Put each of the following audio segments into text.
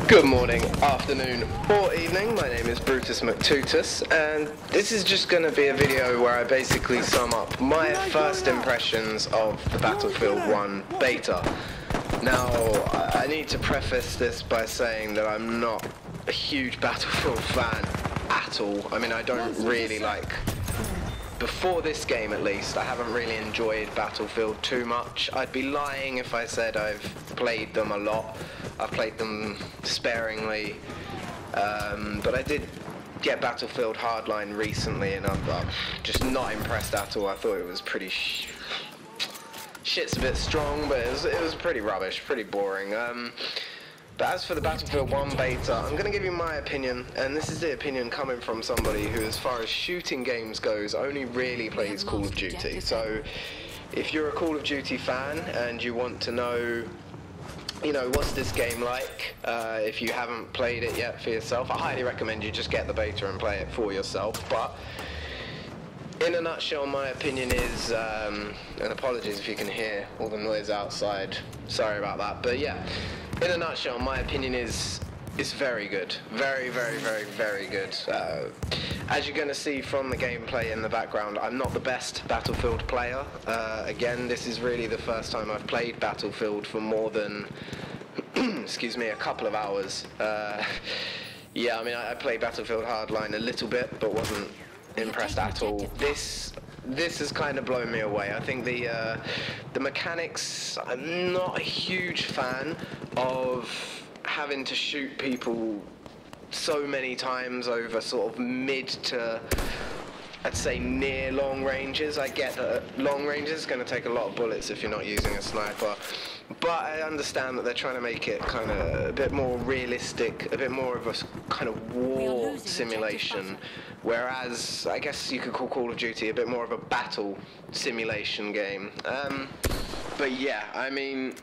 Good morning, afternoon, or evening. My name is Brutus McTutus, and this is just going to be a video where I basically sum up my first impressions of the Battlefield 1 beta. Now, I need to preface this by saying that I'm not a huge Battlefield fan at all. I mean, I don't really like... Before this game, at least, I haven't really enjoyed Battlefield too much. I'd be lying if I said I've played them a lot. I've played them sparingly, but I did get Battlefield Hardline recently, and I'm just not impressed at all. I thought it was pretty shit's a bit strong, but it was pretty rubbish, pretty boring. But as for the Battlefield 1 beta, I'm going to give you my opinion, and this is the opinion coming from somebody who, as far as shooting games goes, only really plays Call of Duty. So, if you're a Call of Duty fan and you want to know, you know, what's this game like, if you haven't played it yet for yourself, I highly recommend you just get the beta and play it for yourself. But in a nutshell, my opinion is, and apologies if you can hear all the noise outside, sorry about that, but yeah. In a nutshell, my opinion is it's very good. Very, very, very, very good. As you're going to see from the gameplay in the background, I'm not the best Battlefield player. Again, this is really the first time I've played Battlefield for more than, excuse me, a couple of hours. Yeah, I mean, I played Battlefield Hardline a little bit, but wasn't impressed at all. This has kind of blown me away. I think the mechanics, I'm not a huge fan of having to shoot people so many times over sort of mid to, I'd say, near long ranges. I get that long ranges is going to take a lot of bullets if you're not using a sniper, but I understand that they're trying to make it kind of a bit more realistic, a bit more of a kind of war simulation, whereas I guess you could call Call of Duty a bit more of a battle simulation game. But yeah, I mean,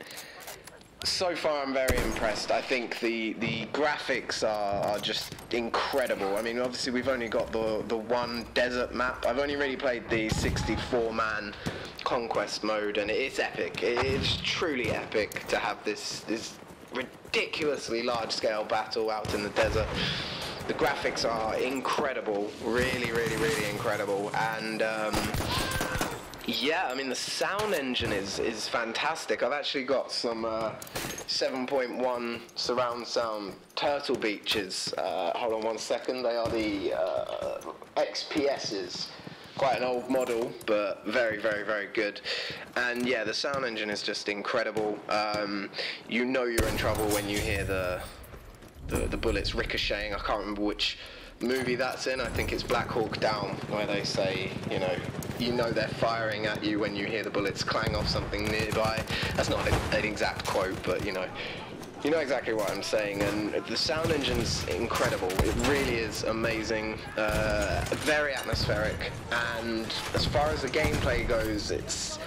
so far I'm very impressed. I think the graphics are just incredible. I mean, obviously we've only got the one desert map. I've only really played the 64-man conquest mode, and it's epic. It's truly epic to have this ridiculously large-scale battle out in the desert. The graphics are incredible, really, really, really incredible, and yeah, I mean, the sound engine is fantastic. I've actually got some 7.1 surround sound Turtle Beaches. Hold on one second. They are the XPS's. Quite an old model, but very, very, very good. And yeah, the sound engine is just incredible. You know you're in trouble when you hear the bullets ricocheting. I can't remember which movie that's in. I think it's Black Hawk Down, where they say, you know they're firing at you when you hear the bullets clang off something nearby. That's not an exact quote, but you know exactly what I'm saying. And the sound engine's incredible. It really is amazing. Very atmospheric. And as far as the gameplay goes, it's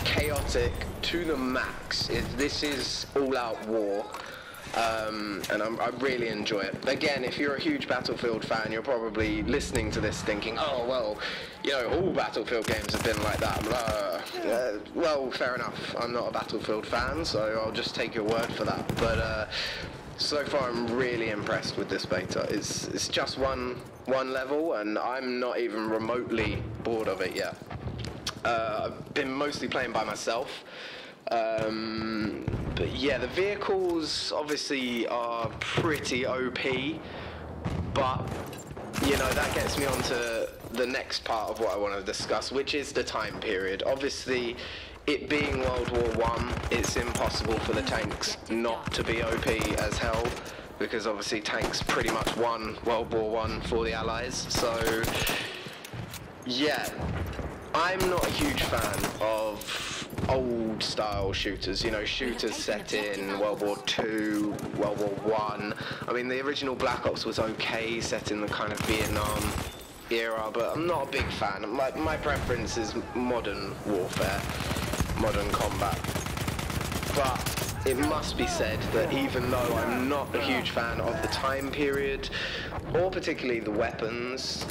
chaotic to the max. This is all-out war. And I really enjoy it. Again, if you're a huge Battlefield fan, you're probably listening to this thinking, oh, well, you know, all Battlefield games have been like that. Well, fair enough. I'm not a Battlefield fan, so I'll just take your word for that. But so far, I'm really impressed with this beta. It's just one level, and I'm not even remotely bored of it yet. I've been mostly playing by myself. But yeah, the vehicles obviously are pretty OP, but you know, that gets me on to the next part of what I want to discuss, which is the time period. Obviously, it being World War I, it's impossible for the tanks not to be OP as hell, because obviously tanks pretty much won World War I for the Allies. So yeah, I'm not a huge fan of old style shooters, you know, shooters set in World War II, World War I. I mean, the original Black Ops was okay, set in the kind of Vietnam era, but I'm not a big fan. My preference is modern warfare, modern combat. But it must be said that even though I'm not a huge fan of the time period, or particularly the weapons,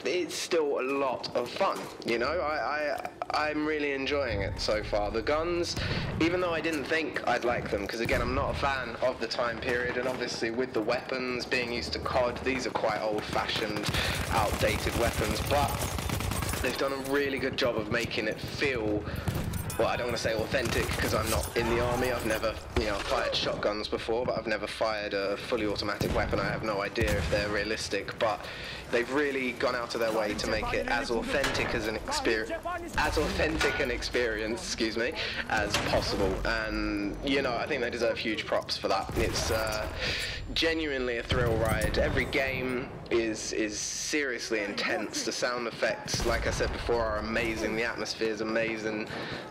it's still a lot of fun, you know. I'm really enjoying it so far. The guns, even though I didn't think I'd like them, because again, I'm not a fan of the time period, and obviously with the weapons being used to COD, these are quite old-fashioned, outdated weapons, but they've done a really good job of making it feel, well, I don't want to say authentic because I'm not in the army. I've never, fired shotguns before, but I've never fired a fully automatic weapon. I have no idea if they're realistic, but they've really gone out of their way to make it as authentic as an experience, as possible. And I think they deserve huge props for that. It's genuinely a thrill ride. Every game is seriously intense. The sound effects, like I said before, are amazing. The atmosphere is amazing.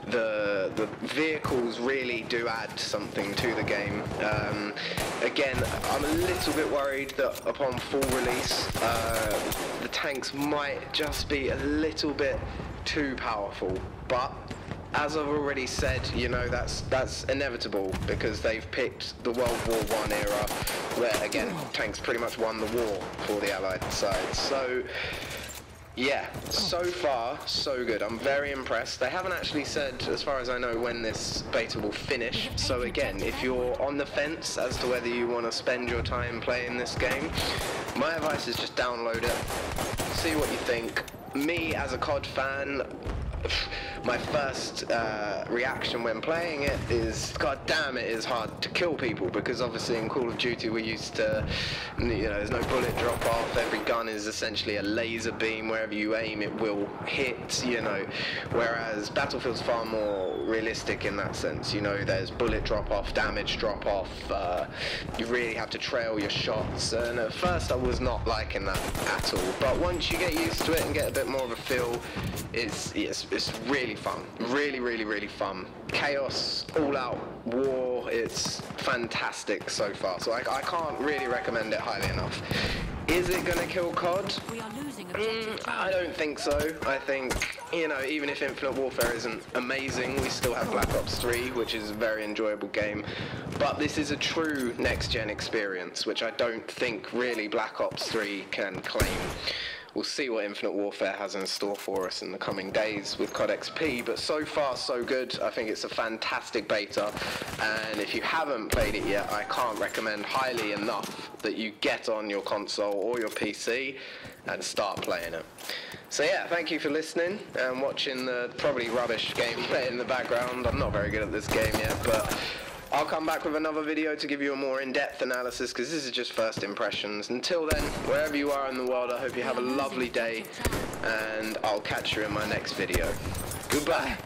The vehicles really do add something to the game. Again, I'm a little bit worried that upon full release, the tanks might just be a little bit too powerful, but as I've already said, that's inevitable because they've picked the World War I era where, again, tanks pretty much won the war for the Allied side. So, yeah, so far, so good. I'm very impressed. They haven't actually said, as far as I know, when this beta will finish. So again, if you're on the fence as to whether you want to spend your time playing this game, my advice is just download it, see what you think. Me, as a COD fan, my first reaction when playing it is, god damn, it is hard to kill people, because obviously in Call of Duty we're used to, there's no bullet drop off, every gun is essentially a laser beam, wherever you aim it will hit, whereas Battlefield's far more realistic in that sense. There's bullet drop off, damage drop off, you really have to trail your shots, and at first I was not liking that at all, but once you get used to it and get a bit more of a feel, it's really fun. Really, really, really fun. Chaos, all-out war, it's fantastic so far. So I can't really recommend it highly enough. Is it going to kill COD? I don't think so. I think, even if Infinite Warfare isn't amazing, we still have Black Ops 3, which is a very enjoyable game. But this is a true next-gen experience, which I don't think really Black Ops 3 can claim. We'll see what Infinite Warfare has in store for us in the coming days with COD XP, but so far so good. I think it's a fantastic beta, and if you haven't played it yet, I can't recommend highly enough that you get on your console or your PC and start playing it. So yeah, thank you for listening and watching the probably rubbish gameplay in the background. I'm not very good at this game yet, but I'll come back with another video to give you a more in-depth analysis, because this is just first impressions. Until then, wherever you are in the world, I hope you have a lovely day, and I'll catch you in my next video. Goodbye.